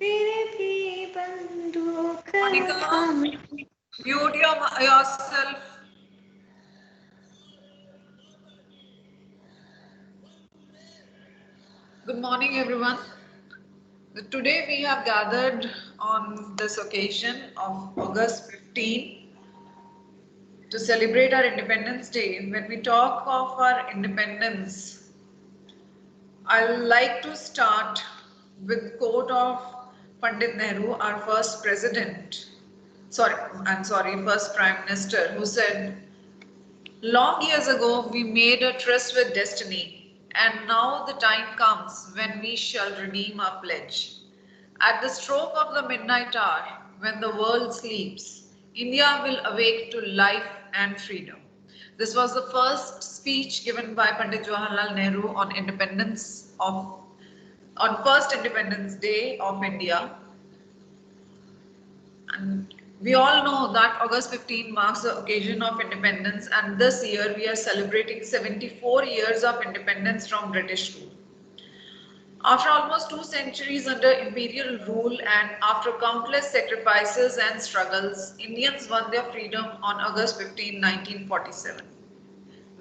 तेरे भी बंदूक Monica, हम mute yourself. Good morning, everyone. Today we have gathered on this occasion of August 15 to celebrate our Independence Day. When we talk of our independence, I like to start with quote of Pandit Nehru, our first president. First Prime Minister, who said, long years ago, we made a tryst with destiny, and now the time comes when we shall redeem our pledge. At the stroke of the midnight hour, when the world sleeps, India will awake to life and freedom. This was the first speech given by Pandit Jawaharlal Nehru on first Independence Day of India. And we all know that August 15 marks the occasion of independence, and this year we are celebrating 74 years of independence from British rule. After almost 2 centuries under imperial rule and after countless sacrifices and struggles, Indians won their freedom on August 15, 1947.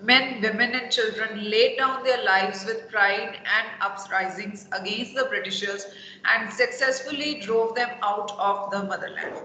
Men, women, and children laid down their lives with pride and uprisings against the Britishers and successfully drove them out of the motherland.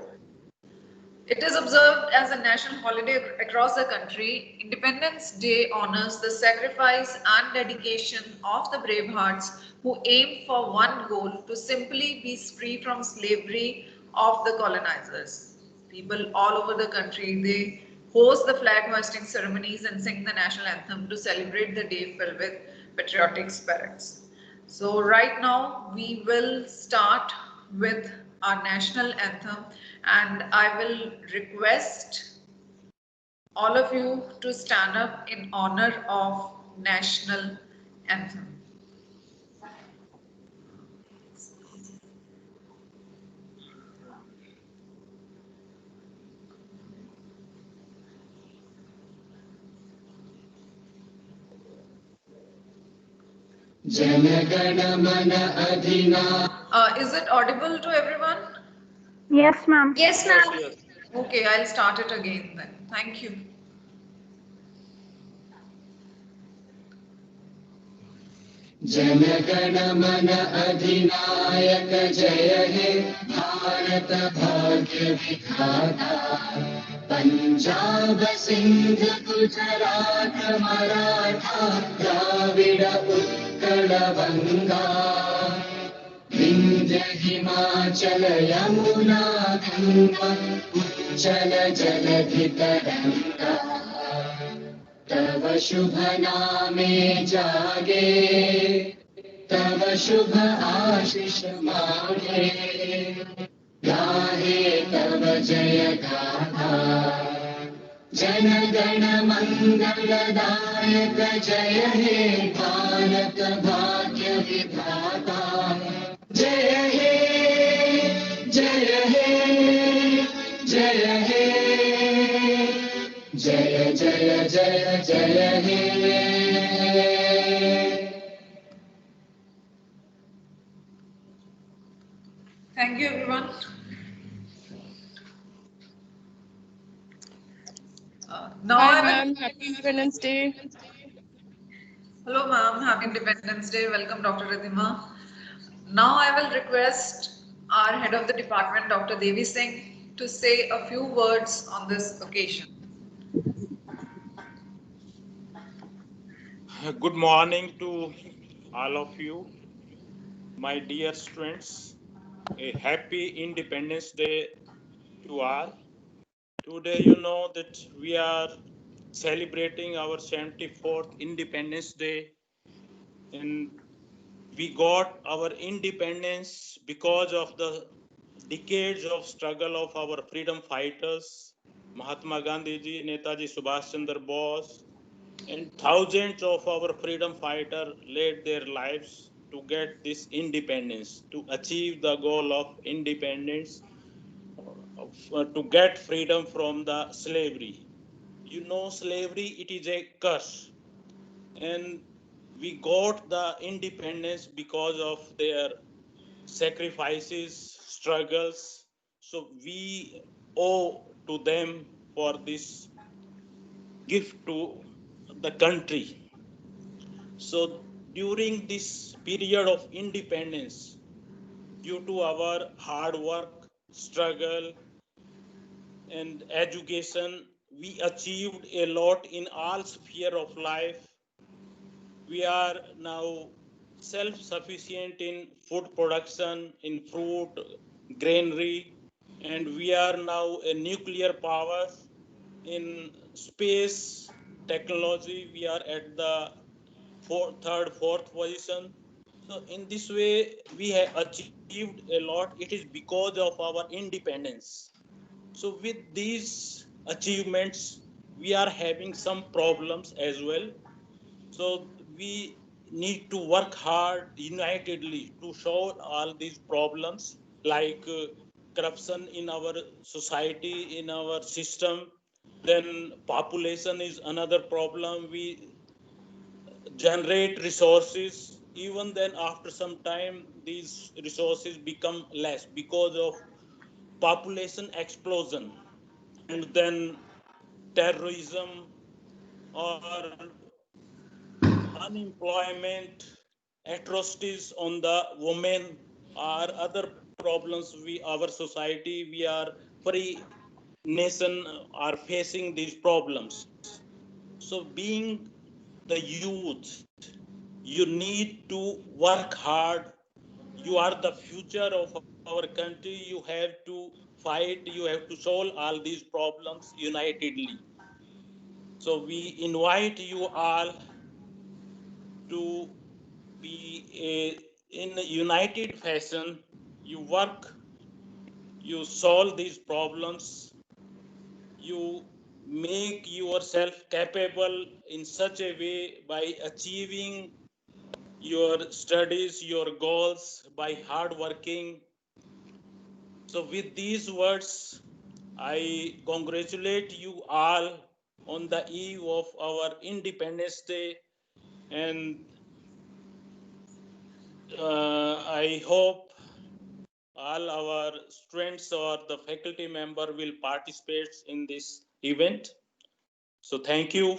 It is observed as a national holiday across the country. Independence Day honors the sacrifice and dedication of the brave hearts who aimed for one goal, to simply be free from slavery of the colonizers. People all over the country, they host the flag hoisting ceremonies and sing the national anthem to celebrate the day filled with patriotic spirits. So right now we will start with our national anthem, and I will request all of you to stand up in honor of national anthem. Is it audible to everyone? Yes, ma'am. Yes, Yes, ma'am. yes. Okay, I'll start it again then. Thank you. जनगण मन अधिनायक जय हे भारत भाग्य विधाता पंजाब सिंध गुजरात मराठा द्राविड उत्कल बंगा विंध्य हिमाचल यमुना गंगा उच्चल जलधि तरंगा तव शुभ नामे जागे तव शुभ आशीष मांगे गाहे तव जय गाथा जन गण मंगलदायक जय हे भारत भाग्य विधाता जय हे जय हे जय हे जय जय जय जय हे Thank you, everyone. Now Hi, I will. ma'am. Happy Independence Day. Hello, ma'am. Happy Independence Day. Welcome, Dr. Ridhima. Now I will request our head of the department, Dr. Devi Singh, to say a few words on this occasion. Good morning to all of you, my dear students. A happy Independence Day to all. Today, you know that we are celebrating our 74th Independence Day, and we got our independence because of the decades of struggle of our freedom fighters, Mahatma Gandhi ji, Netaji Subhash Chandra Bose, and thousands of our freedom fighters laid their lives to get this independence, to achieve the goal of independence, to get freedom from the slavery. You know, slavery, it is a curse, and we got the independence because of their sacrifices, struggles. So we owe to them for this gift to the country. So during this period of independence, due to our hard work, struggle, and education, we achieved a lot in all sphere of life. We are now self-sufficient in food production, in fruit, granary, and we are now a nuclear power in space technology. We are at the third, fourth position. So in this way, we have achieved a lot. It is because of our independence. So with these achievements, we are having some problems as well. So we need to work hard unitedly to solve all these problems like corruption in our society, in our system. Then population is another problem. We generate resources, even then after some time these resources become less because of population explosion, and then terrorism or unemployment, atrocities on the women, or other problems we our society, we are free nation are facing these problems. So being the youth, you need to work hard. You are the future of our country. You have to fight, you have to solve all these problems unitedly. So we invite you all to be in a united fashion. You work, you solve these problems, you make yourself capable in such a way by achieving your studies, your goals, by hard working. So with these words, I congratulate you all on the eve of our Independence Day, and I hope all our students or the faculty member will participate in this event. So thank you.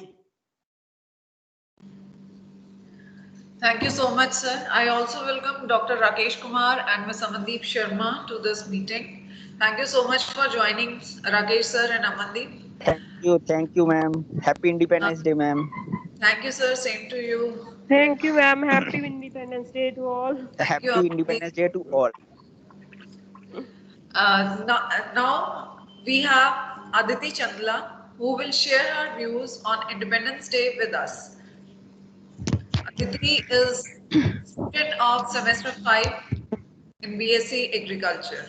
Thank you so much, sir. I also welcome Dr. Rakesh Kumar and Ms. Amandeep Sharma to this meeting. Thank you so much for joining, Rakesh sir and Amandeep. Thank you, ma'am. Happy Independence Day, ma'am. Thank you, sir. Same to you. Thank you, ma'am. Happy Independence Day to all. Thank you, Happy Amandeep. Independence Day to all. Now we have Aditi Chandla, who will share her views on Independence Day with us. Aditi is student of semester 5 in BSc Agriculture.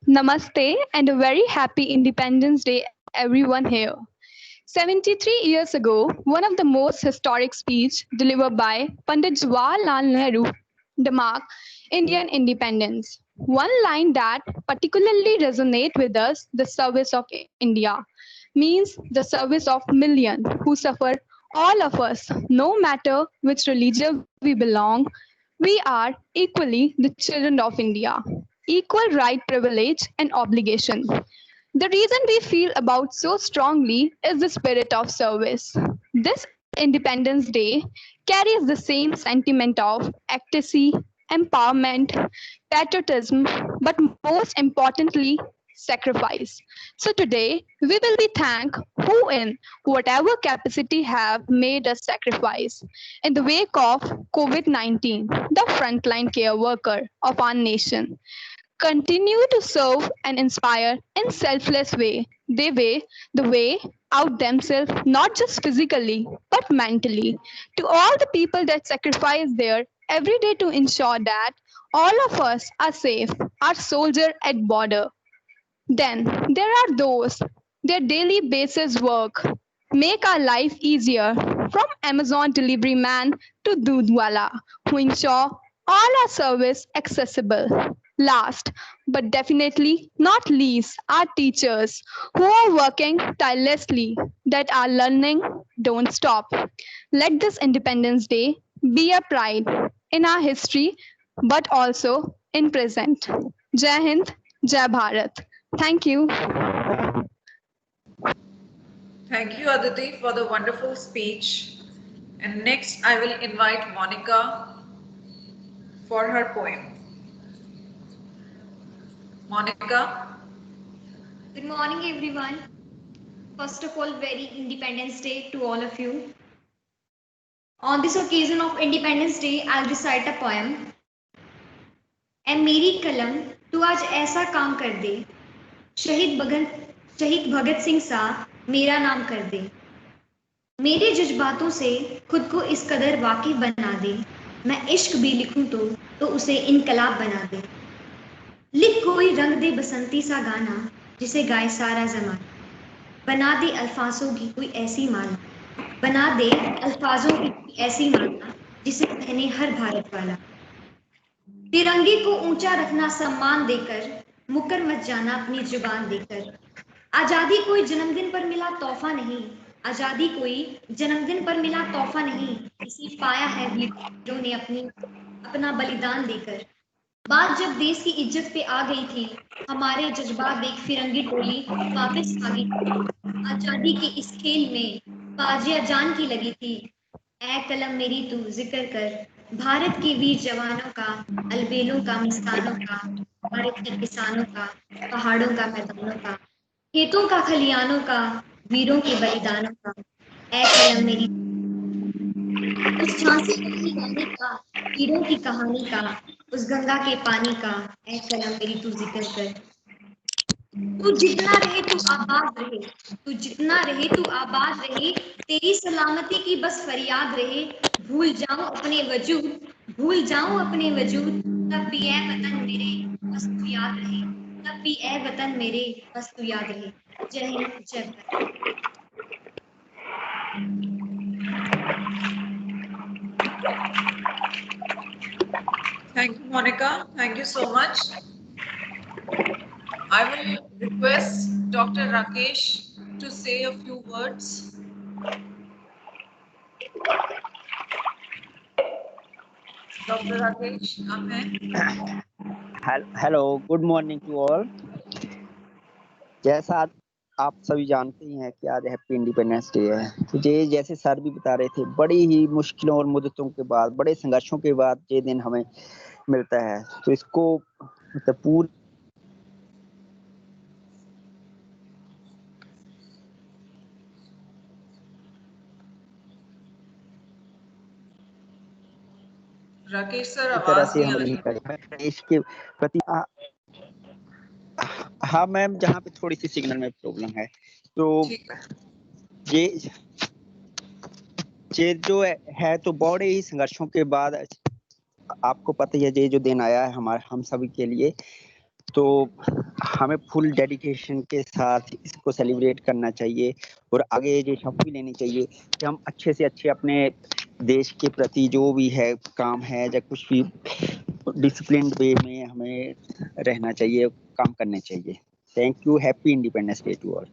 Namaste and a very happy Independence Day, everyone here. 73 years ago, one of the most historic speech delivered by Pandit Jawaharlal Nehru marked Indian independence. One line that particularly resonates with us, the service of India, means the service of millions who suffer. All of us, no matter which religion we belong, we are equally the children of India. Equal right, privilege, and obligation. The reason we feel about so strongly is the spirit of service. This Independence Day carries the same sentiment of ecstasy, empowerment, patriotism, but most importantly, sacrifice. So today, we will be thank who in whatever capacity have made a sacrifice in the wake of COVID-19, the frontline care worker of our nation continue to serve and inspire in selfless way. They weigh the way out themselves, not just physically, but mentally. To all the people that sacrifice there every day to ensure that all of us are safe, our soldier at border. Then there are those, their daily basis work make our life easier, from Amazon delivery man to Dudwala, who ensure all our service accessible. Last, but definitely not least, our teachers who are working tirelessly that our learning don't stop. Let this Independence Day be a pride in our history, but also in present. Jai Hind, Jai Bharat. Thank you. Thank you, Aditi, for the wonderful speech. And next, I will invite Monica for her poem. Monica. Good morning, everyone. First of all, very Independence Day to all of you. On this occasion of Independence Day, I'll recite a poem. ए मेरी कलम तू आज ऐसा काम कर दे, शहीद भगत सिंह सा मेरा नाम कर दे, मेरे जज्बातों से खुद को इस कदर वाकिफ बना दे, मैं इश्क भी लिखूं तो उसे इनकलाब बना दे। लिख कोई रंग दे बसंती सा गाना जिसे गाए सारा जमाना, बना दे अल्फाजों की कोई ऐसी माला, बना दे अल्फाजों की कोई ऐसी माला जिसे कहने हर भारत वाला। तिरंगे को ऊंचा रखना सम्मान देकर, मुकर मत जाना अपनी जुबान देकर। आजादी कोई जन्मदिन पर मिला तोहफा नहीं, आजादी कोई जन्मदिन पर मिला तोहफा नहीं, इसी पाया है वीरों ने अपना बलिदान देकर। बात जब देश की इज्जत पे आ गई थी, हमारे जज्बात देख फिरंगी टोली वापस आ गई थी। आजादी के इस खेल में बाजिया जान की लगी थी, ऐ कलम मेरी तू जिक्र कर भारत के वीर जवानों का, अलबेलों का, मिसालों का, भारत के किसानों का, पहाड़ों का, मैदानों का, खेतों का, खलियानों का, वीरों के बलिदानों का। ऐ कलम मेरी उस झांसी की रानी का, वीरों की कहानी का, उस गंगा के पानी का, ऐ कलम मेरी तू जिक्र कर। तू जितना रहे तू आबाद रहे, तू जितना रहे तू आबाद रहे, तेरी सलामती की बस फरियाद रहे। भूल जाऊं अपने वजूद, भूल जाऊं अपने वजूद, तब भी ऐ वतन मेरे बस तू याद रहे, तब भी ऐ वतन मेरे बस तू याद रहे। जय हिंद, जय Bharat. Thank you, Monica. Thank you so much. I will request Dr. Rakesh to say a few words. Dr. Rakesh, आप हैं? Hello, good morning to all. जैसा आप सभी जानते ही हैं कि आज हैप्पी इंडिपेंडेंस डे है। तो ये जैसे सर भी बता रहे थे, बड़ी ही मुश्किलों और मुद्दतों के बाद, बड़े संघर्षों के बाद ये दिन हमें मिलता है। तो इसको मतलब पूरी राकेश सर तरह आवाज से नहीं हम आ नहीं रही। करें देश के प्रति। हाँ मैम, जहाँ पे थोड़ी सी सिग्नल में प्रॉब्लम है, तो ठीक है। ये जो है तो बड़े ही संघर्षों के बाद आपको पता ही है ये जो दिन आया है हम सभी के लिए। तो हमें फुल डेडिकेशन के साथ इसको सेलिब्रेट करना चाहिए और आगे ये शपथ लेनी चाहिए कि हम अच्छे से अच्छे अपने देश के प्रति जो भी है काम है या कुछ भी डिसिप्लिन वे में हमें रहना चाहिए, काम करने चाहिए। Thank you. Happy independence day to all.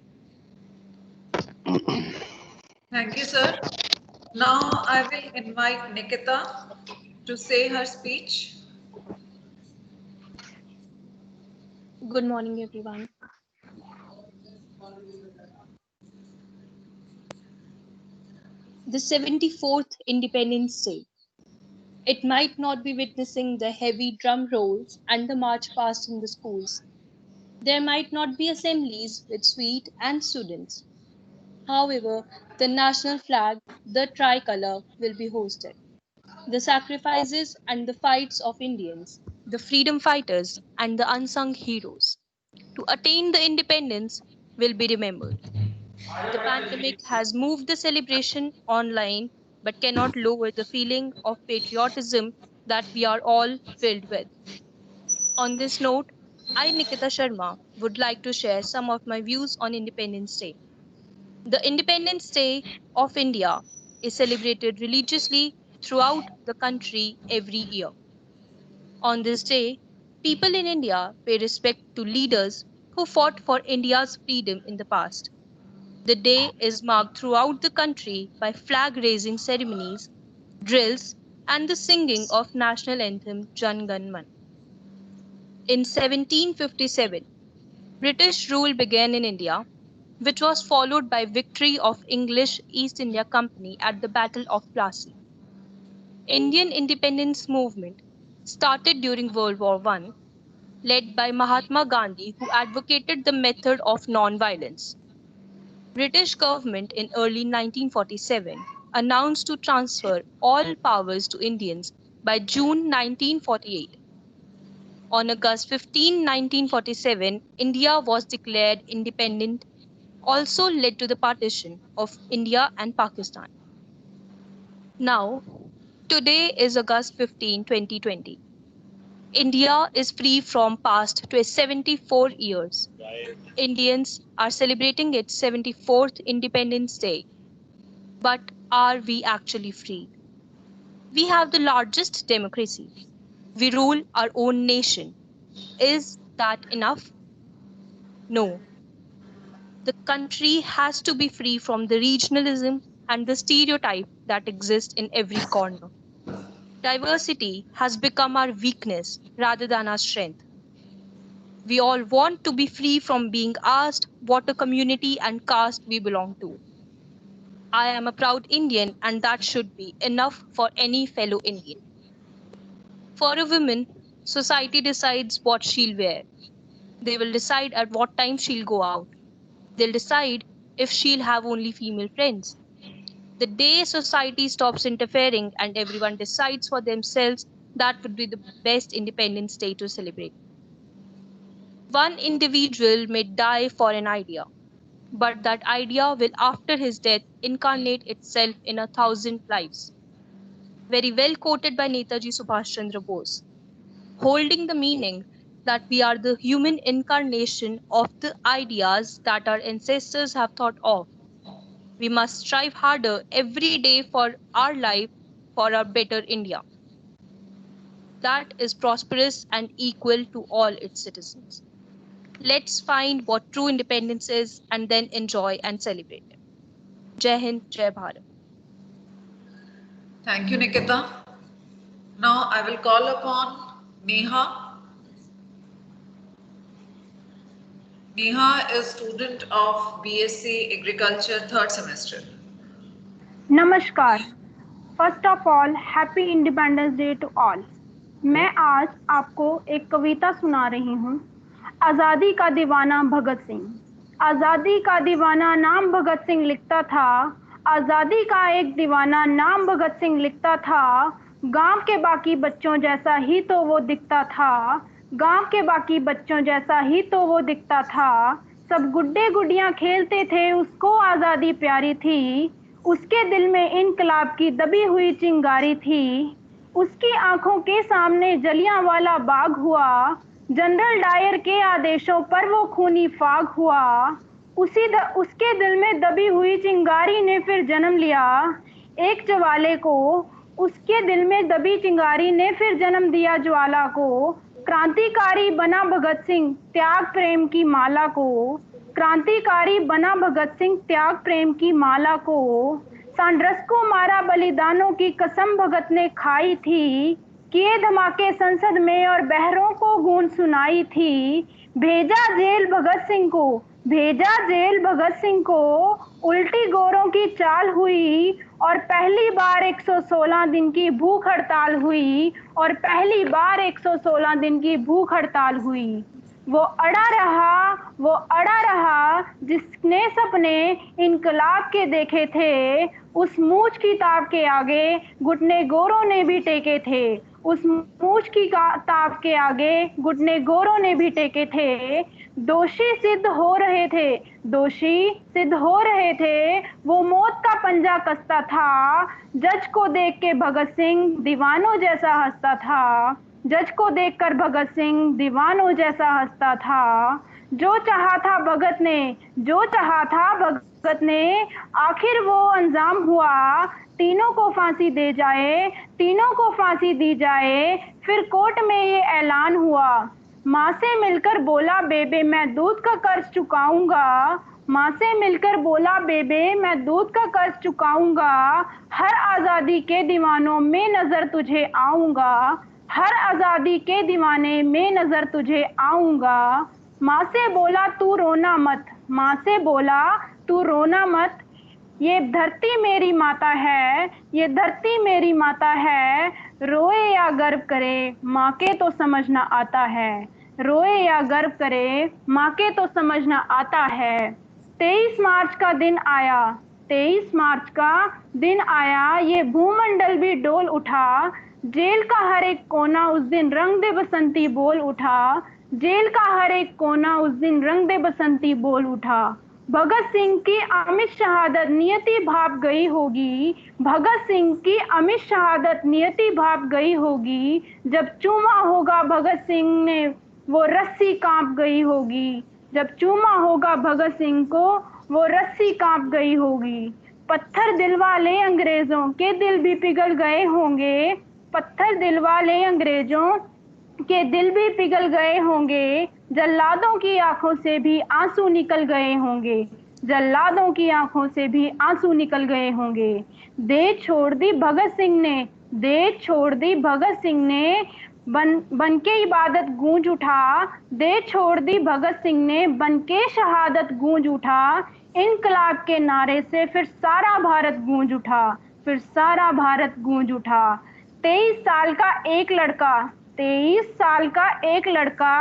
Thank you, sir. Now I will invite Nikita to say her speech. Good morning, everyone. The 74th Independence Day. It might not be witnessing the heavy drum rolls and the march past in the schools. There might not be assemblies with sweet and students. However, the national flag, the tricolor, will be hosted. The sacrifices and the fights of Indians, the freedom fighters and the unsung heroes to attain the independence will be remembered. The pandemic has moved the celebration online but cannot lower the feeling of patriotism that we are all filled with. On this note, I, Nikita Sharma, would like to share some of my views on Independence Day. The Independence Day of India is celebrated religiously throughout the country every year. On this day, people in India pay respect to leaders who fought for India's freedom in the past. The day is marked throughout the country by flag raising ceremonies, drills, and the singing of national anthem Jan Gan Man. In 1757, British rule began in India, which was followed by victory of English East India Company at the Battle of Plassey. Indian independence movement started during World War I, led by Mahatma Gandhi, who advocated the method of non-violence. British government in early 1947 announced to transfer all powers to Indians by June 1948. On August 15, 1947, India was declared independent, also led to the partition of India and Pakistan. Now, today is August 15, 2020. India is free from past 74 years. Indians are celebrating its 74th Independence Day. But are we actually free? We have the largest democracy. We rule our own nation. Is that enough? No. The country has to be free from the regionalism and the stereotype that exist in every corner. Diversity has become our weakness rather than our strength. We all want to be free from being asked what a community and caste we belong to. I am a proud Indian, and that should be enough for any fellow Indian. For a woman, society decides what she'll wear. They will decide at what time she'll go out. They'll decide if she'll have only female friends. The day society stops interfering and everyone decides for themselves, that would be the best Independence Day to celebrate. One individual may die for an idea, but that idea will after his death incarnate itself in 1,000 lives. Very well quoted by Netaji Subhash Chandra Bose, holding the meaning that we are the human incarnation of the ideas that our ancestors have thought of. We must strive harder every day for our life, for a better India that is prosperous and equal to all its citizens. Let's find what true independence is and then enjoy and celebrate it. Jai Hind, Jai Bharat. Thank you, Nikita. Now I will call upon Neha. Neha is student of BSc Agriculture 3rd semester. नमस्कार. First of all happy independence day to all. मैं आज आपको एक कविता सुना रही हूँ. आज़ादी का दीवाना भगत सिंह. आज़ादी का दीवाना नाम भगत सिंह लिखता था. आज़ादी का एक दीवाना नाम भगत सिंह लिखता था. गांव के बाकी बच्चों जैसा ही तो वो दिखता था. गांव के बाकी बच्चों जैसा ही तो वो दिखता था. सब गुड्डे गुडियां खेलते थे, उसको आज़ादी प्यारी थी. उसके दिल में इनकलाब की दबी हुई चिंगारी थी. उसकी आंखों के सामने जलियांवाला बाग हुआ. जनरल डायर के आदेशों पर वो खूनी फाग हुआ. उसके दिल में दबी हुई चिंगारी ने फिर जन्म लिया एक ज्वाले को. उसके दिल में दबी चिंगारी ने फिर जन्म दिया ज्वाला को. क्रांतिकारी बना भगत सिंह त्याग प्रेम की माला को. क्रांतिकारी बना भगत सिंह त्याग प्रेम की माला को. सांड्रस को मारा बलिदानों की कसम भगत ने खाई थी. किए धमाके संसद में और बहरों को गूंज सुनाई थी. भेजा जेल भगत सिंह को, भेजा जेल भगत सिंह को. उल्टी गोरों की चाल हुई और पहली बार 116 दिन की भूख हड़ताल हुई. और पहली बार 116 दिन की भूख हड़ताल हुई. वो अड़ा रहा जिसने सपने इनकलाब के देखे थे. उस मूछ की ताप के आगे घुटने गोरों ने भी टेके थे. उस मूछ की ताप के आगे घुटने गोरों ने भी टेके थे. दोषी सिद्ध हो रहे थे, दोषी सिद्ध हो रहे थे. वो मौत का पंजा कसता था. जज को देख के भगत सिंह दीवानों जैसा हंसता था. जज को देखकर भगत सिंह दीवानों जैसा हंसता था. जो चाहा था भगत ने, जो चाहा था भगत ने, आखिर वो अंजाम हुआ. तीनों को फांसी दे जाए, तीनों को फांसी दी जाए. फिर कोर्ट में ये ऐलान हुआ. माँ से मिलकर बोला बेबे मैं दूध का कर्ज चुकाऊंगा. माँ से मिलकर बोला बेबे मैं दूध का कर्ज चुकाऊंगा, हर आजादी के दीवानों में नजर तुझे आऊंगा, हर आजादी के दीवाने में नजर तुझे आऊंगा। माँ से बोला तू रोना मत, माँ से बोला तू रोना मत, ये धरती मेरी माता है, ये धरती मेरी माता है, रोए या गर्व करे माँ के तो समझना आता है, रोए या गर्व करे माँ के तो समझना आता है। 23 मार्च का दिन आया, 23 मार्च का दिन आया, ये भूमंडल भी डोल उठा, जेल का हर एक कोना उस दिन रंग दे बसंती बोल उठा, जेल का हर एक कोना उस दिन रंग दे बसंती बोल उठा। भगत सिंह की अमित शहादत नियति भाप गई होगी, भगत सिंह की अमित शहादत नियति भाप गई होगी, जब चूमा होगा भगत सिंह ने वो रस्सी कांप गई होगी, जब चूमा होगा भगत सिंह को वो रस्सी कांप गई होगी। पत्थर दिल वाले अंग्रेजों के दिल भी पिघल गए होंगे, पत्थर दिल वाले अंग्रेजों के दिल भी पिघल गए होंगे, जल्लादों की आंखों से भी आंसू निकल गए होंगे, जल्लादों की आंखों से भी आंसू निकल गए होंगे। देश छोड़ दी भगत सिंह ने, देश छोड़ दी भगत सिंह ने, बन के इबादत गूंज उठा, देश छोड़ दी भगत सिंह ने, बन के शहादत गूंज उठा, इनकलाब के नारे से फिर सारा भारत गूंज उठा, फिर सारा भारत गूंज उठा। 23 साल का एक लड़का, 23 साल का एक लड़का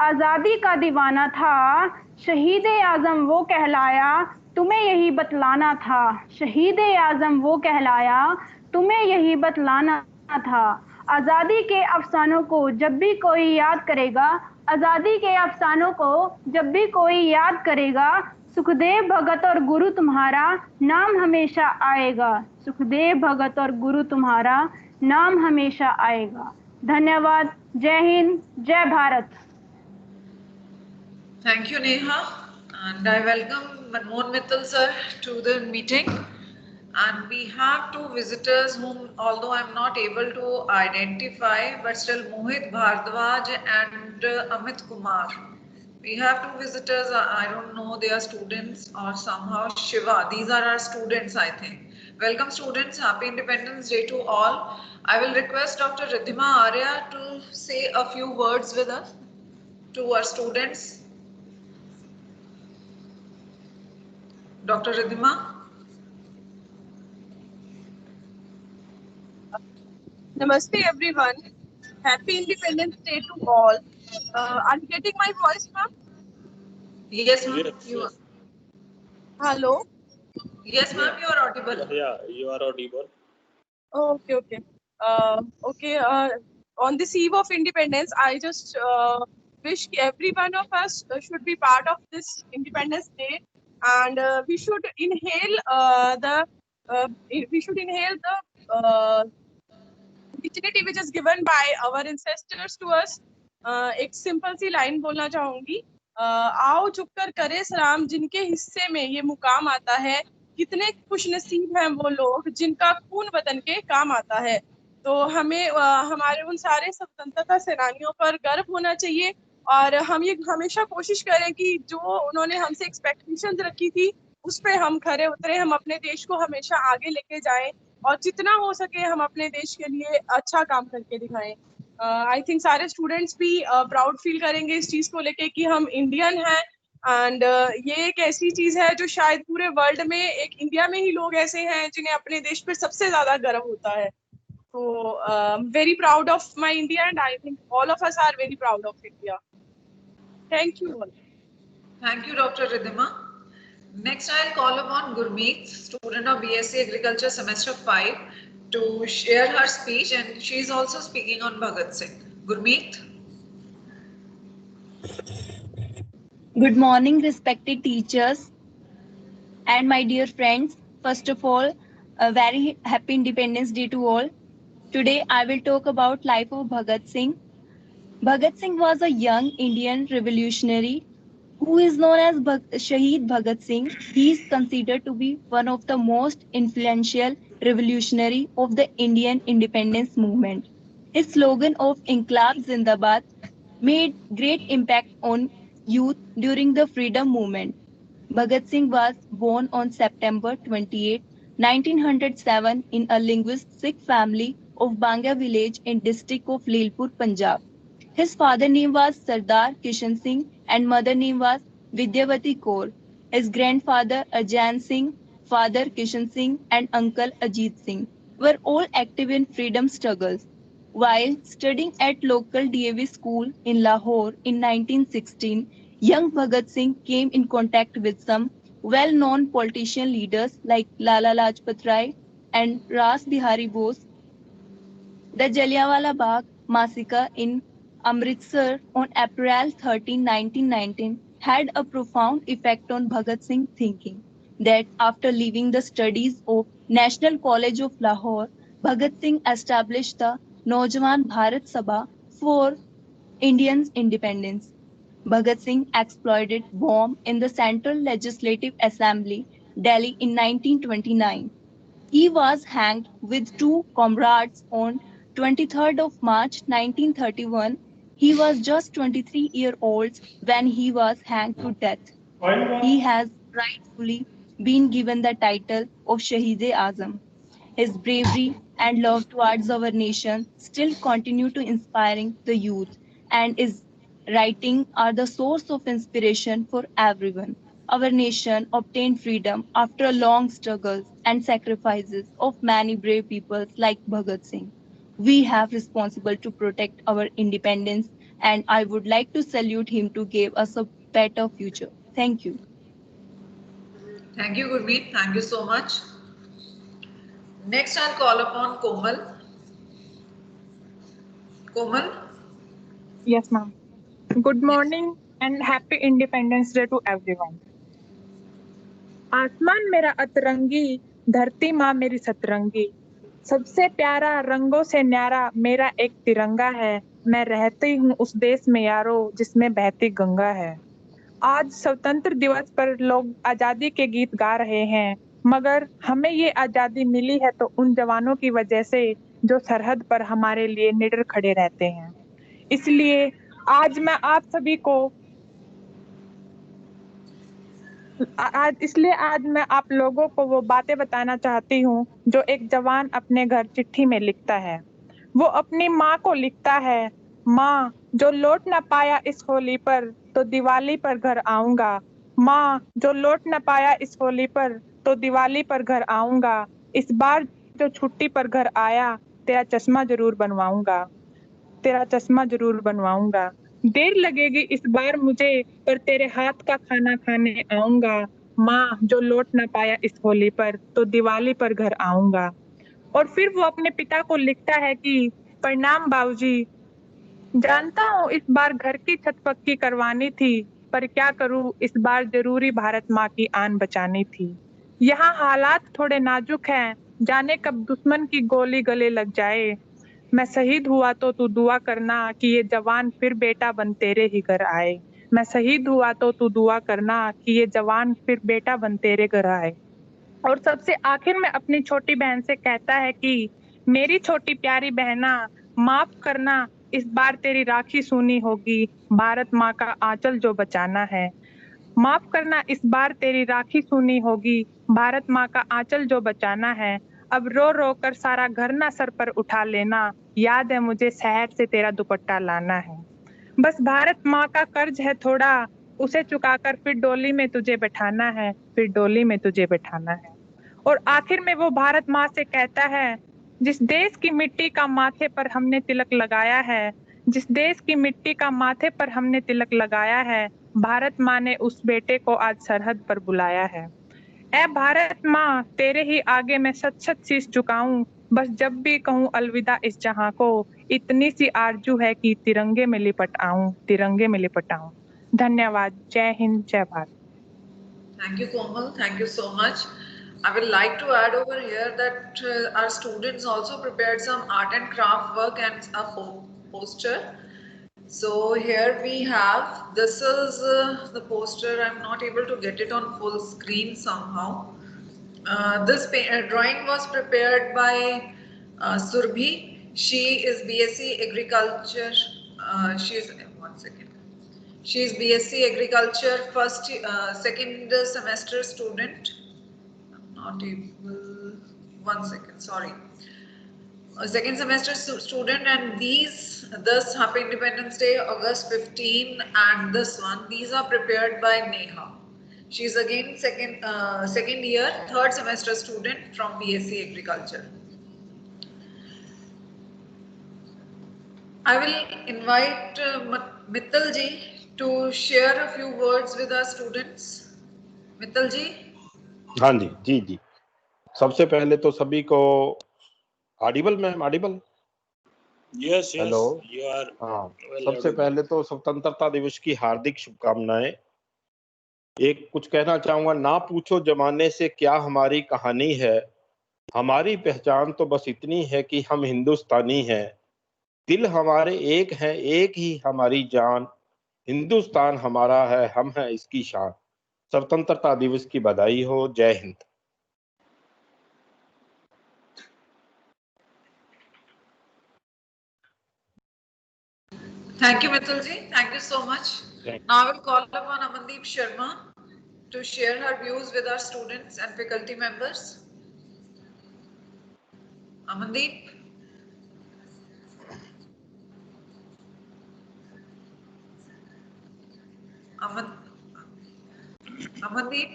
आजादी का दीवाना था, शहीद आजम वो कहलाया, तुम्हें यही बतलाना था, शहीद आजम वो कहलाया, तुम्हें यही बतलाना था। आजादी के अफसानों को जब भी कोई याद करेगा, आजादी के अफसानों को जब भी कोई याद करेगा, सुखदेव भगत और गुरु तुम्हारा नाम हमेशा आएगा, सुखदेव भगत और गुरु तुम्हारा नाम हमेशा आएगा। धन्यवाद। जय हिंद, जय Bharat. Thank you, Neha. And I welcome Manmohan Mittal sir to the meeting. And we have two visitors whom, although I'm not able to identify, but still Mohit Bhardwaj and Amit Kumar. We have two visitors. I don't know, they are students or somehow Shiva. These are our students, I think. Welcome, students. Happy Independence Day to all. I will request Dr. Riddhima Arya to say a few words with us, to our students. Dr. Riddhima. Namaste everyone. Happy Independence Day to all. Are you getting my voice, ma'am? Yes, ma'am. You are. Hello. Yes, ma'am. You are audible. Yeah, you are audible. Okay. On this eve of independence, I just wish every one of us should be part of this Independence Day, and we should inhale the dignity which is given by our ancestors to us. एक simple सी line बोलना चाहूंगी, आओ झुककर करे सलाम जिनके हिस्से में ये मुकाम आता है, कितने खुश नसीब हैं वो लोग जिनका खून वतन के काम आता है। तो हमें हमारे उन सारे स्वतंत्रता सेनानियों पर गर्व होना चाहिए, और हम ये हमेशा कोशिश करें कि जो उन्होंने हमसे एक्सपेक्टेशंस रखी थी उस पे हम खरे उतरे, हम अपने देश को हमेशा आगे लेके जाएं और जितना हो सके हम अपने देश के लिए अच्छा काम करके दिखाएं। आई थिंक सारे स्टूडेंट्स भी प्राउड फील करेंगे इस चीज को लेके कि हम इंडियन हैं, एंड ये एक ऐसी चीज है जो शायद पूरे वर्ल्ड में एक इंडिया में ही लोग ऐसे हैं जिन्हें अपने देश पर सबसे ज्यादा गर्व होता है। तो very proud of my India, and I think all of us are very proud of India. Thank you all. Thank you, Dr. Riddhima. Next, I'll call upon Gurmeet, student of BSc Agriculture Semester 5, to share her speech, and she is also speaking on Bhagat Singh. Gurmeet. Good morning, respected teachers and my dear friends. First of all, a very happy Independence Day to all. Today, I will talk about life of Bhagat Singh. Bhagat Singh was a young Indian revolutionary who is known as Shaheed Bhagat Singh. He is considered to be one of the most influential revolutionary of the Indian independence movement. His slogan of Inqilab Zindabad made great impact on youth during the freedom movement. Bhagat Singh was born on September 28, 1907 in a linguistic family of Banga village in district of Leelpur, Punjab. His father name was Sardar Kishan Singh and mother name was Vidyavati Kaur. His grandfather Arjan Singh, father Kishan Singh and uncle Ajit Singh were all active in freedom struggles. While studying at local DAV school in Lahore in 1916, young Bhagat Singh came in contact with some well-known politician leaders like Lala Lajpat Rai and Ras Bihari Bose. The Jallianwala Bagh massacre in Amritsar on April 13, 1919 had a profound effect on Bhagat Singh's thinking that after leaving the studies of National College of Lahore, Bhagat Singh established the Naujawan Bharat Sabha for Indians' independence. Bhagat Singh exploded bomb in the Central Legislative Assembly, Delhi in 1929. He was hanged with two comrades on 23rd of March 1931. He was just 23-year-old when he was hanged to death. He has rightfully been given the title of Shahid-e-Azam. His bravery and love towards our nation still continue to inspiring the youth, and his writing are the source of inspiration for everyone. Our nation obtained freedom after long struggles and sacrifices of many brave people like Bhagat Singh. We have responsible to protect our independence, and I would like to salute him to give us a better future. Thank you. Thank you, Gurmeet. Thank you so much. Next, I'll call upon Komal. Komal? Yes, ma'am. Good morning and happy Independence Day to everyone. आसमान मेरा अतरंगी, धरती माँ मेरी सतरंगी, सबसे प्यारा रंगों से न्यारा मेरा एक तिरंगा है। मैं रहती हूँ उस देश में यारो जिसमें बहती गंगा है। आज स्वतंत्र दिवस पर लोग आजादी के गीत गा रहे हैं, मगर हमें ये आजादी मिली है तो उन जवानों की वजह से जो सरहद पर हमारे लिए निडर खड़े रहते हैं। इसलिए आज मैं आप सभी को आज मैं आप लोगों को वो बातें बताना चाहती हूँ जो एक जवान अपने घर चिट्ठी में लिखता है। वो अपनी माँ को लिखता है, माँ जो लौट न पाया इस होली पर तो दिवाली पर घर आऊंगा। माँ जो लौट न पाया इस होली पर तो दिवाली पर घर आऊंगा। इस बार जो छुट्टी पर घर आया तेरा चश्मा जरूर बनवाऊंगा, तेरा चश्मा जरूर बनवाऊंगा। देर लगेगी इस बार मुझे पर तेरे हाथ का खाना खाने आऊंगा। माँ जो लौट न पाया इस होली पर तो दिवाली पर घर आऊंगा। और फिर वो अपने पिता को लिखता है कि प्रणाम बाबूजी, जानता हूँ इस बार घर की छत पक्की करवानी थी, पर क्या करूँ इस बार जरूरी भारत माँ की आन बचानी थी। यहाँ हालात थोड़े नाजुक हैं, जाने कब दुश्मन की गोली गले लग जाए। मैं शहीद हुआ तो तू दुआ करना कि ये जवान फिर बेटा बन तेरे ही घर आए। मैं शहीद हुआ तो तू दुआ करना कि ये जवान फिर बेटा बन तेरे घर आए। और सबसे आखिर में अपनी छोटी बहन से कहता है कि मेरी छोटी प्यारी बहना, माफ करना इस बार तेरी राखी सूनी होगी, भारत माँ का आंचल जो बचाना है। माफ करना इस बार तेरी राखी सूनी होगी, भारत माँ का आंचल जो बचाना है। अब रो रो कर सारा घर ना सर पर उठा लेना, याद है मुझे शहर से तेरा दुपट्टा लाना है। बस भारत माँ का कर्ज है थोड़ा, उसे चुकाकर फिर डोली में तुझे बैठाना है, फिर डोली में तुझे बैठाना है। और आखिर में वो भारत माँ से कहता है, जिस देश की मिट्टी का माथे पर हमने तिलक लगाया है, जिस देश की मिट्टी का माथे पर हमने तिलक लगाया है, भारत माँ ने उस बेटे को आज सरहद पर बुलाया है। ऐ भारत माँ तेरे ही आगे मैं सच सच शीश झुकाऊं, बस जब भी कहूँ अलविदा इस जहां को, इतनी सी आरजू है कि तिरंगे में लिपट आऊं, तिरंगे में लिपट आऊं। धन्यवाद। जय हिंद, जय Bharat. Thank you, Komal. Thank you so much. I would like to add over here that our students also prepared some art and craft work and a poster. So here we have, this is the poster. I'm not able to get it on full screen somehow. This drawing was prepared by Surbhi. She is BSc Agriculture. One second. She is BSc Agriculture second semester student. Not able. 1 second. Sorry. A second semester student, and this Happy Independence Day, August 15, and this one, these are prepared by Neha. She is again second year, third semester student from BSc Agriculture. I will invite Mittal ji to share a few words with our students. Mittal ji. हाँ जी जी जी। सबसे पहले तो सभी को audible ma'am, audible? Yes hello. You are. हाँ, सबसे पहले तो स्वतंत्रता दिवस की हार्दिक शुभकामनाएं। एक कुछ कहना चाहूंगा, ना पूछो जमाने से क्या हमारी कहानी है, हमारी पहचान तो बस इतनी है कि हम हिंदुस्तानी हैं, दिल हमारे एक हैं, एक ही हमारी जान, हिंदुस्तान हमारा है, हम हैं इसकी शान। स्वतंत्रता दिवस की बधाई हो। जय Hind. Thank you, Mittal ji. Thank you so much. Now I will call upon Amandeep Sharma to share her views with our students and faculty members. Amandeep. Amandeep,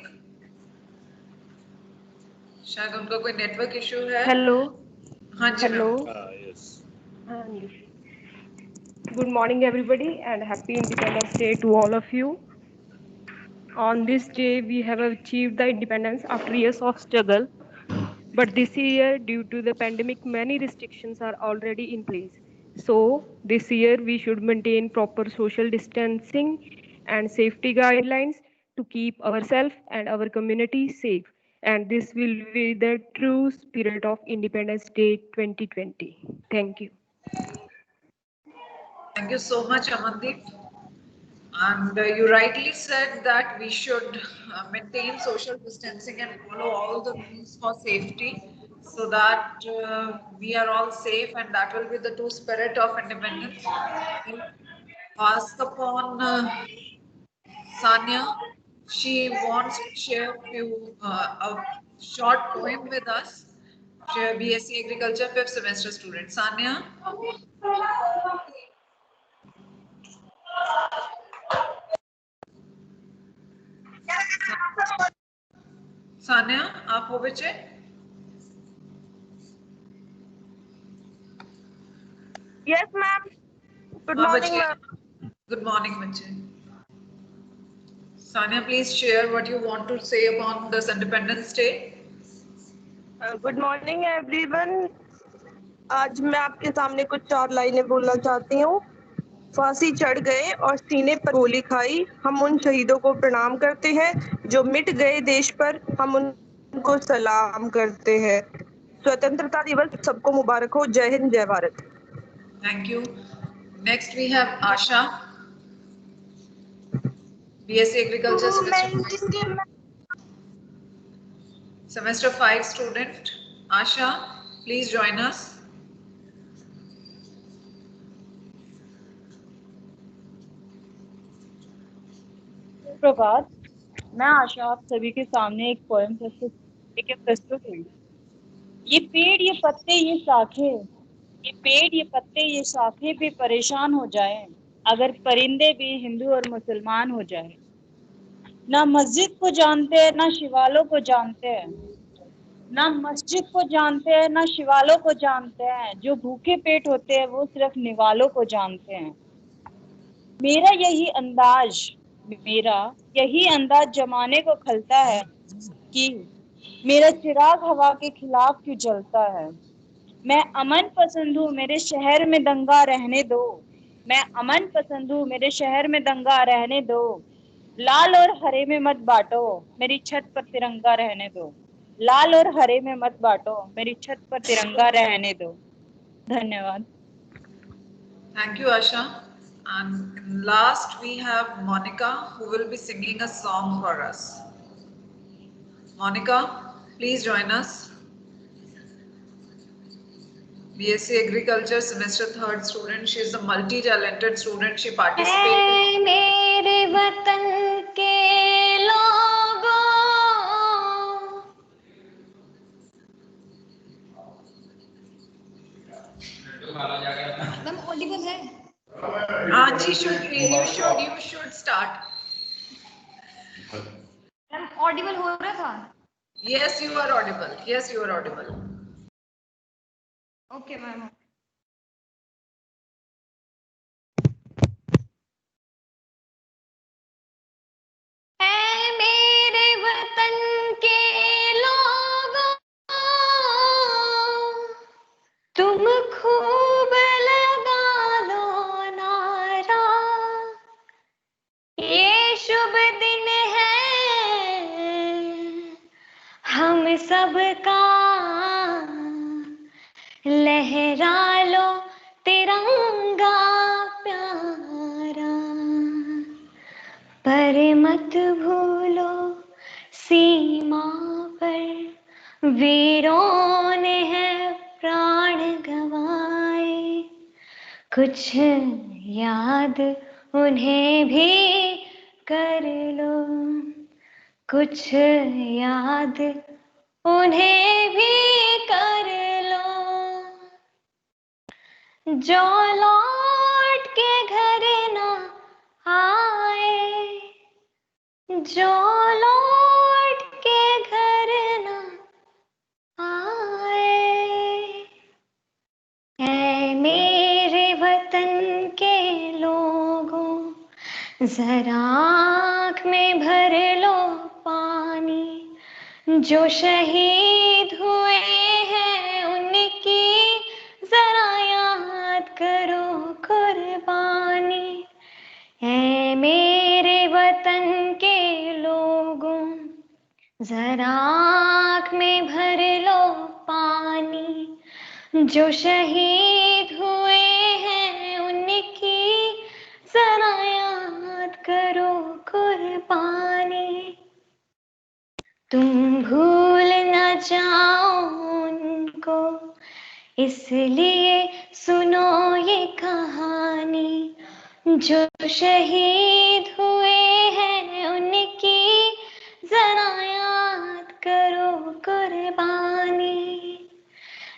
शायद उनका कोई नेटवर्क इशू है। हेलो। हाँ जी hello. Good morning, everybody, and happy Independence Day to all of you. On this day, we have achieved the independence after years of struggle. But this year, due to the pandemic, many restrictions are already in place. So this year, we should maintain proper social distancing and safety guidelines to keep ourselves and our community safe. And this will be the true spirit of Independence Day 2020. Thank you. Thank you so much, Amandeep. And you rightly said that we should maintain social distancing and follow all the rules for safety, so that we are all safe, and that will be the true spirit of independence. Ask upon Sanya. She wants to share a short poem with us. She is BSc Agriculture 5th semester student. Sanya. Sanya, आप हो बच्चे? Yes, ma'am. Good morning, ma'am. Good morning, बच्चे. Sanya, please share what you want to say upon this Independence Day. Good morning, everyone. आज मैं आपके सामने कुछ 4 लाइनें बोलना चाहती हूँ। फांसी चढ़ गए और सीने पर गोली खाई, हम उन शहीदों को प्रणाम करते हैं जो मिट गए देश पर, हम उनको सलाम करते हैं। स्वतंत्रता दिवस सबको मुबारक हो। जय हिंद, जय Bharat. Thank you. Next we have Asha, BSc Agriculture semester 5 student. Asha, please join us. प्रभात, मैं आशा आप सभी के सामने एक पोएम प्रस्तुत हुई। ये पेड़ ये पत्ते ये शाखे, ये पेड़ ये पत्ते ये शाखे भी परेशान हो जाएं, अगर परिंदे भी हिंदू और मुसलमान हो जाएं। ना मस्जिद को जानते हैं ना शिवालों को जानते हैं, ना मस्जिद को जानते हैं ना शिवालों को जानते हैं, जो भूखे पेट होते हैं वो सिर्फ निवालों को जानते हैं। मेरा यही अंदाज जमाने को खलता है कि मेरा चिराग हवा के खिलाफ क्यों जलता है। मैं अमन पसंद हूँ, मेरे शहर में दंगा रहने दो। मैं अमन पसंद हूँ, मेरे शहर में दंगा रहने दो। लाल और हरे में मत बांटो, मेरी छत पर तिरंगा रहने दो। लाल और हरे में मत बांटो, मेरी छत पर तिरंगा रहने दो। धन्यवाद। Thank you, Asha. And last we have Monica, who will be singing a song for us. Monica, please join us. BSc Agriculture semester 3rd student. She is a multi-talented student. She participated. मेरे वतन के लोगों, ma'am Audible है? जी you should start. Ma'am Audible हो रहा था? Yes, you are audible. Yes, you are audible. Okay ma'am. ऐ मेरे वतन के लोगों, तुम खूब लगा लो नारा, ये शुभ दिन है हम सबका, लहरा लो तिरंगा प्यारा, पर मत भूलो सीमा पर वीरों ने है प्राण गंवाए, कुछ याद उन्हें भी कर लो, कुछ याद उन्हें भी कर लो, जो लौट के घर ना आए, जो लौट के घर ना आए, ऐ मेरे वतन के लोगों, जरा आँख में भर लो पानी, जो शहीद हुए हैं उनकी जरा याद करो कुर्बानी, ऐ मेरे वतन के लोगों, जरा आँख में भर लो पानी, जो शहीद हुए हैं उनकी जरा याद करो कुर्बानी, तुम भूल न जाओ उनको, इसलिए सुनो ये कहानी, जो शहीद हुए हैं उनकी जरा याद करो कुर्बानी,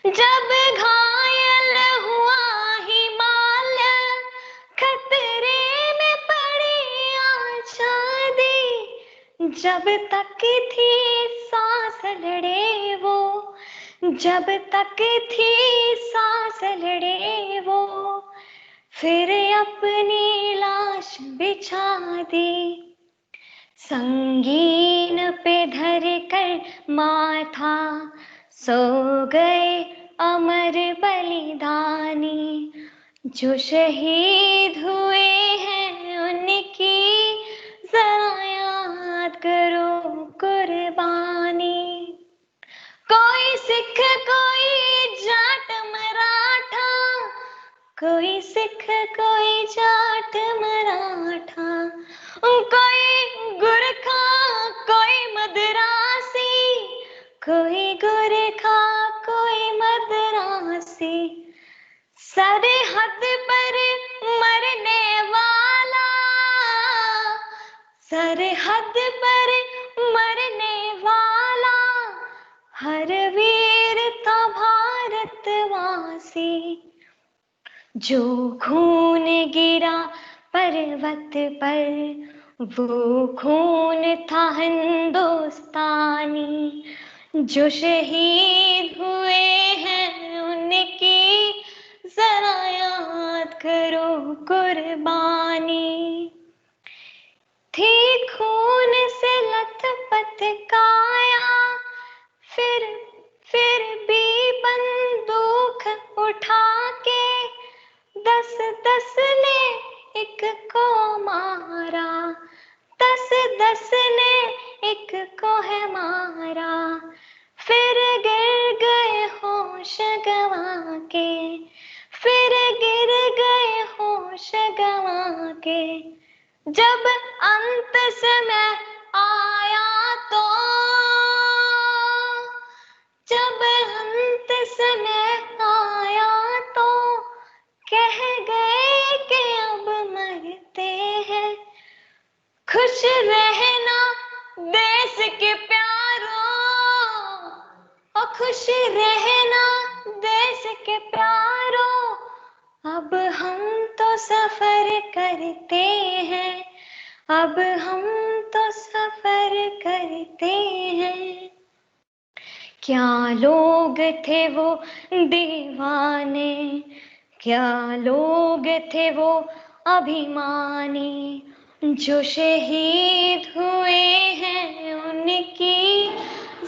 जब घायल हुआ हिमालय, खतरे में पड़ी आजादी, जब तक थी सांस लड़े वो, जब तक थी सांस लड़े वो, फिर अपनी लाश बिछा दी, संगीन पे धर कर माथा सो गए अमर बलिदानी, जो शहीद हुए हैं उनकी जरा याद करो कुर्बानी, कोई सिख कोई जाट मराठा, कोई सिख कोई जाट मराठा, कोई गुरखा कोई मद्रासी, कोई गुरखा कोई मद्रासी, सरहद पर मरने वाला, सरहद पर मरने वाला, हर वीर था भारतवासी, जो खून गिरा पर्वत पर वो खून था हिंदुस्तानी, जो शहीद हुए हैं उनकी जरा याद करो कुर्बानी, थी खून से लथपथ काया, फिर भी बंदूक उठा के 10-10 ने एक को मारा, 10-10 ने एक को है मारा, फिर गिर गए होश गंवा के, फिर गिर गए होश गंवा के, जब अंत समय आया तो, जब अंत समय आया खुश रहना देश के प्यारों, और खुश रहना देश के प्यारों। अब हम तो सफर करते हैं, अब हम तो सफर करते हैं। क्या लोग थे वो दीवाने, क्या लोग थे वो अभिमानी, जो शहीद हुए हैं उनकी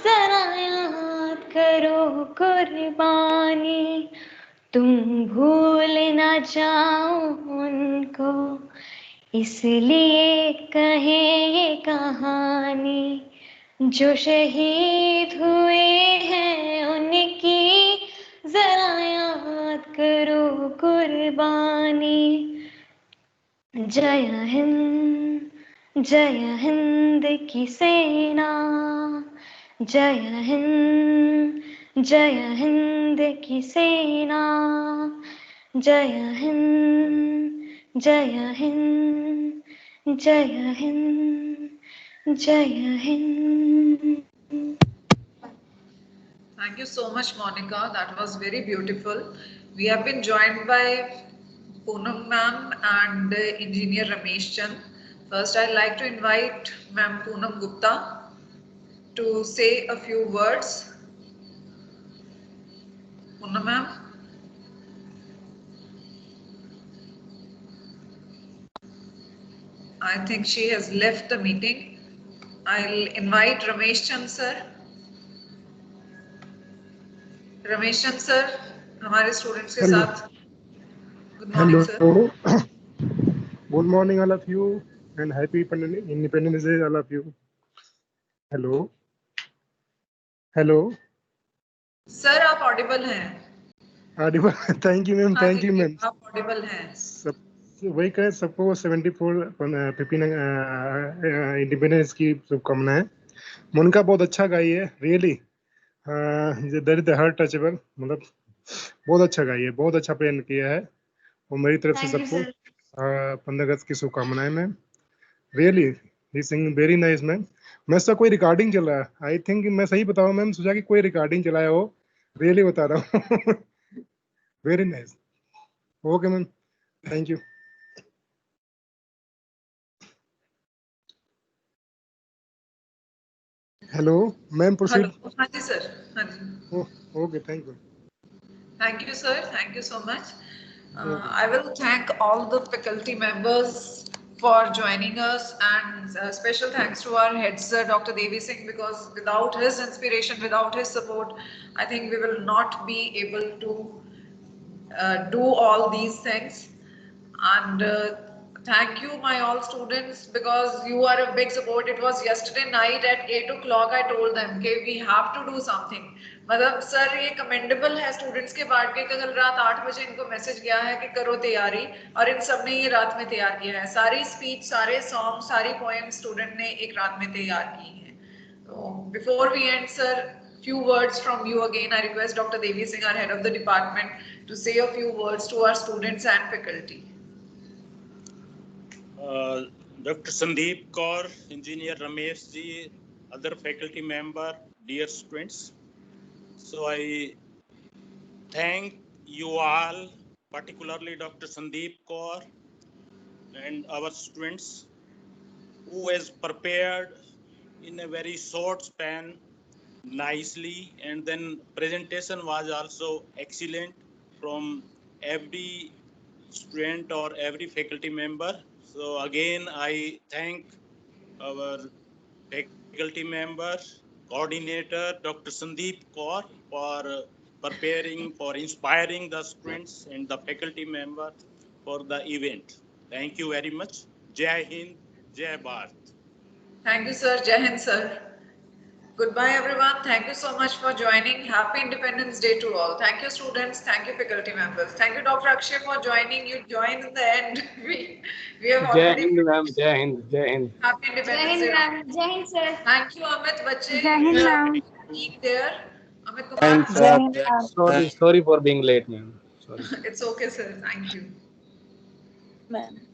जरा याद करो कुर्बानी। तुम भूल ना जाओ उनको, इसलिए कहें ये कहानी, जो शहीद हुए हैं उनकी जरा याद करो कुर्बानी। जय हिंद, जय हिंद की सेना, जय हिंद, जय हिंद की सेना, जय हिंद, जय हिंद, जय हिंद, जय Hind. Thank you so much, Monica. That was very beautiful. We have been joined by Poonam ma'am and engineer Ramesh Chand. First, I'd like to invite ma'am Poonam Gupta to say a few words. Poonam ma'am. I think she has left the meeting. I'll invite Ramesh Chand sir. Ramesh Chand sir, हमारे students के साथ. Good morning, sir. Good morning, all of you, and happy Independence Day, all of you. Hello. Hello. Sir, आप audible हैं. Audible. Thank you, ma'am. Thank you, ma'am. आप audible हैं. सब वही कहें, सबको 15 इंडिपेंडेंस की शुभकामनाएं. मोनिका बहुत अच्छा गाई है, really. That is the heart touchable, मतलब बहुत अच्छा गाई है, बहुत अच्छा प्लान किया है. और मेरी तरफ से सबको 15 अगस्त की शुभकामनाएं ma'am. Really he Singh very nice ma'am. मैं इसका कोई रिकॉर्डिंग चल रहा है, आई थिंक मैं सही बताऊं मैम, सोचा कि कोई रिकॉर्डिंग चलाया हो, रियली बता रहा हूँ. Very nice. Okay ma'am, thank you. Hello ma'am, proceed. हाँ जी सर. हाँ जी. Okay, thank you. Thank you, sir. Thank you so much. I will thank all the faculty members for joining us, and special thanks to our head sir, Dr. Devi Singh, because without his inspiration, without his support, I think we will not be able to do all these things. And thank you, my all students, because you are a big support. It was yesterday night at 8 o'clock I told them, okay, we have to do something. मतलब sir ये commendable है students के part के, कल रात 8 बजे इनको message गया है कि करो तैयारी, और इन सब ने ये रात में तैयार किया है. सारी स्पीच, सारे सॉन्ग, सारी पोएम स्टूडेंट ने एक रात में तैयार की है. तो before we end sir, few words from you again. I request Dr. Devi Singh, our head of the department, to say a few words to our students and faculty. Dr. Sandeep Kaur, Engineer Ramesh ji, other faculty member, dear students. So I thank you all, particularly Dr. Sandeep Kaur and our students, who has prepared in a very short span nicely, and then presentation was also excellent from every student or every faculty member. So again, I thank our faculty member, coordinator, Dr. Sandeep Kaur, for preparing, for inspiring the students and the faculty members for the event. Thank you very much. Jai Hind, Jai Bharat. Thank you, sir. Jai Hind, sir. Goodbye, everyone. Thank you so much for joining. Happy Independence Day to all. Thank you, students. Thank you, faculty members. Thank you, Dr. Akshay, for joining. You joined in the end. We have already. Jai Hind, ma'am. Jai Hind. Jai Hind. Happy Independence Day. ma'am. Jai Hind, sir. Thank you, Amit Bache. Jai Hind, ma'am. Being there. Amit Kumar. Thanks. Sorry for being late, ma'am. Sorry. It's okay, sir. Thank you. Ma'am.